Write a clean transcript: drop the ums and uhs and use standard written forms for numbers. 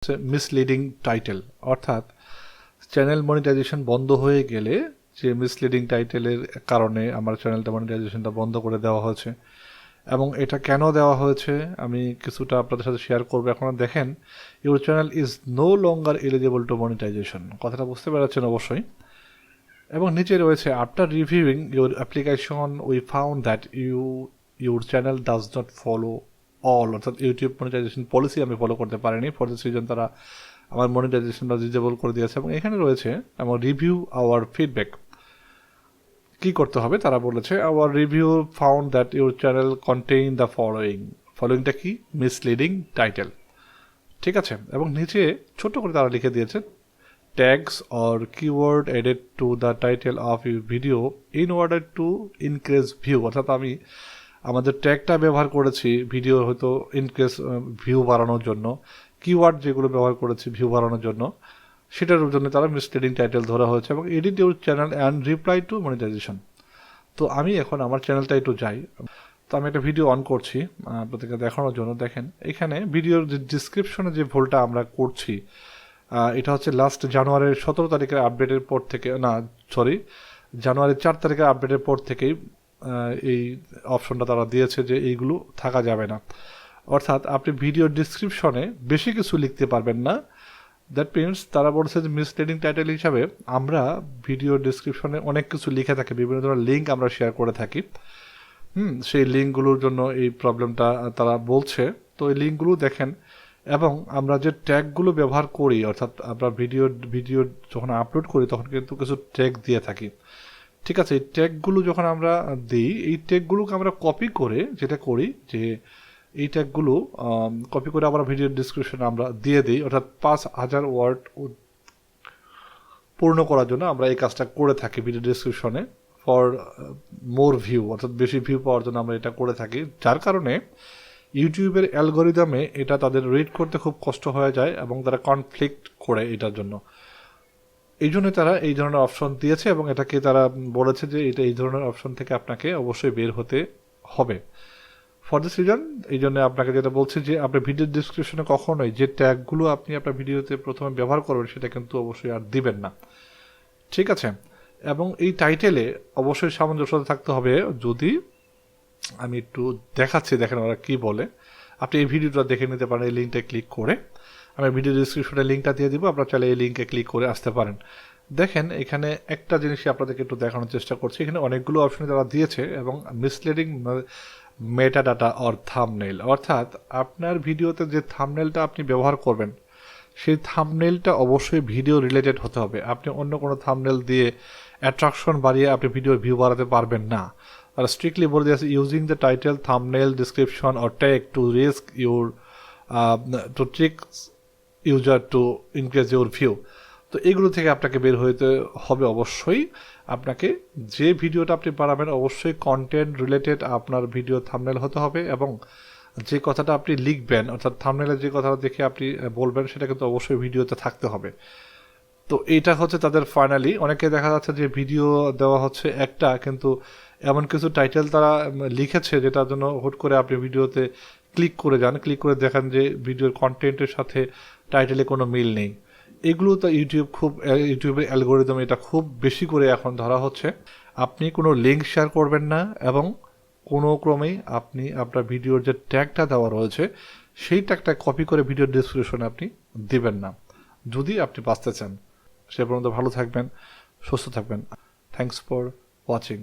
Misleading title, অর্থাৎ channel monetization বন্ধ হয়ে গেলে যে মিসলিডিং টাইটেলের কারণে আমার চ্যানেলটা মনিটাইজেশনটা বন্ধ করে দেওয়া হয়েছে। এবং এটা কেন দেওয়া হয়েছে আমি কিছুটা আপনাদের সাথে শেয়ার করবো। এখন দেখেন, your channel is no longer eligible to monetization, কথাটা বুঝতে পারছেন অবশ্যই। এবং নিচে রয়েছে, after reviewing your application we found that your channel does not follow all, অর্থাৎ ইউটিউব মনিটাইজেশন পলিসি আমি ফলো করতে পারিনি। ফর দিস রিজন তারা আমার মনিটাইজেশনটা ডিজেবল করে দিয়েছে। এবং এখানে রয়েছে এবং রিভিউ আওয়ার ফিডব্যাক, কী করতে হবে তারা বলেছে, our review found that your channel contain the ফলোয়িংটা কি, মিসলিডিং টাইটেল, ঠিক আছে। এবং নিচে ছোট করে তারা লিখে দিয়েছে, tags or keyword added to the title of your video in order to increase view, অর্থাৎ আমি আমাদের ট্যাগটা ব্যবহার করেছি ভিডিও হয়তো ইনক্রিজ ভিউ বাড়ানোর জন্য, কিওয়ার্ড যেগুলো ব্যবহার করেছি ভিউ বাড়ানোর জন্য, সেটার জন্য তারা মিসলিডিং টাইটেল ধরা হয়েছে। এবং edit your channel and reply to monetization. তো আমি এখন আমার চ্যানেলটা একটু যাই, তো আমি একটা ভিডিও অন করছি আপনাদেরকে দেখানোর জন্য। দেখেন এখানে ভিডিওর যে ডিসক্রিপশনে যে ভুলটা আমরা করছি, এটা হচ্ছে লাস্ট জানুয়ারির 17 তারিখের আপডেটের পর থেকে, জানুয়ারির 4 তারিখের আপডেটের পর থেকেই এই অপশনটা তারা দিয়েছে যে এইগুলো থাকা যাবে না। অর্থাৎ আপনি ভিডিওর ডিসক্রিপশনে বেশি কিছু লিখতে পারবেন না। দ্যাট মিনস তারা বলছে যে মিসলিডিং টাইটেল হিসাবে আমরা ভিডিও ডিসক্রিপশনে অনেক কিছু লিখে থাকি, বিভিন্ন ধরনের লিঙ্ক আমরা শেয়ার করে থাকি। সেই লিঙ্কগুলোর জন্য এই প্রবলেমটা তারা বলছে। তো এই লিঙ্কগুলো দেখেন, এবং আমরা যে ট্যাগগুলো ব্যবহার করি, অর্থাৎ আমরা ভিডিও যখন আপলোড করি তখন কিন্তু কিছু ট্যাগ দিয়ে থাকি, ঠিক আছে। এই ট্যাগগুলো যখন আমরা দিই, এই ট্যাগগুলোকে আমরা কপি করে যেটা করি যে এই ট্যাগগুলো কপি করে আমরা ভিডিওর ডিসক্রিপশনে আমরা দিয়ে দিই, অর্থাৎ 5000 ওয়ার্ড পূর্ণ করার জন্য আমরা এই কাজটা করে থাকি ভিডিও ডিসক্রিপশনে ফর মোর ভিউ, অর্থাৎ বেশি ভিউ পাওয়ার জন্য আমরা এটা করে থাকি। যার কারণে ইউটিউবের অ্যালগরিদমে এটা তাদের রিড করতে খুব কষ্ট হয়ে যায় এবং তারা কনফ্লিক্ট করে এটার জন্য। এই জন্য তারা এই ধরনের অপশন দিয়েছে এবং এটাকে তারা বলেছে যে এটা এই ধরনের অপশন থেকে আপনাকে অবশ্যই বের হতে হবে। ফর দিস রিজন এই জন্য আপনাকে যেটা বলছি যে আপনি ভিডিও ডিসক্রিপশনে কখনোই যে ট্যাগগুলো আপনি আপনার ভিডিওতে প্রথমে ব্যবহার করবেন সেটা কিন্তু অবশ্যই আর দিবেন না, ঠিক আছে। এবং এই টাইটেলে অবশ্যই সামঞ্জস্যতা থাকতে হবে। যদি আমি একটু দেখাচ্ছি, দেখেন ওরা কী বলে, আপনি এই ভিডিওটা দেখে নিতে পারেন এই লিঙ্কটা ক্লিক করে। আমি ভিডিও ডিসক্রিপশনে লিঙ্কটা দিয়ে দিব, আপনারা চাইলে এই লিঙ্কে ক্লিক করে আসতে পারেন। দেখেন এখানে একটা জিনিসই আপনাদেরকে একটু দেখানোর চেষ্টা করছি। এখানে অনেকগুলো অপশন তারা দিয়েছে এবং misleading meta data or thumbnail, অর্থাৎ আপনার ভিডিওতে যে থাম্বনেইলটা আপনি ব্যবহার করবেন সেই থাম্বনেইলটা অবশ্যই ভিডিও রিলেটেড হতে হবে। আপনি অন্য কোনো থাম্বনেইল দিয়ে অ্যাট্রাকশন বাড়িয়ে আপনি ভিডিওর ভিউ বাড়াতে পারবেন না। তারা স্ট্রিক্টলি বলে দিয়েছে, using the title, thumbnail, description or tag to risk your to trick user to increase your view. তো এগুলো থেকে আপনাকে বের হতে হবে। অবশ্যই আপনাকে যে ভিডিওটা আপনি বানাবেন অবশ্যই কন্টেন্ট রিলেটেড আপনার ভিডিও থাম্বনেইল হতে হবে, এবং যে কথাটা আপনি লিখবেন অর্থাৎ থাম্বনেইলে যে কথাটা দেখে আপনি বলবেন সেটা কিন্তু অবশ্যই ভিডিওতে থাকতে হবে। তো এইটা হচ্ছে তাদের ফাইনালি। অনেকে দেখা যাচ্ছে যে ভিডিও দেওয়া হচ্ছে একটা, কিন্তু এমন কিছু টাইটেল তারা লিখেছে যেটার জন্য হুট করে আপনি ভিডিওতে ক্লিক করে যান, ক্লিক করে দেখেন যে ভিডিওর কন্টেন্টের সাথে টাইটেলে কোনো মিল নেই। এগুলো তো ইউটিউবের অ্যালগরিদম এটা খুব বেশি করে এখন ধরা হচ্ছে। আপনি কোনো লিঙ্ক শেয়ার করবেন না এবং কোনো ক্রমেই আপনি আপনার ভিডিওর যে ট্যাগটা দেওয়া রয়েছে সেই ট্যাগটা কপি করে ভিডিওর ডিসক্রিপশনে আপনি দিবেন না, যদি আপনি বাঁচতে চান। সে পর্যন্ত ভালো থাকবেন, সুস্থ থাকবেন। Thanks for watching.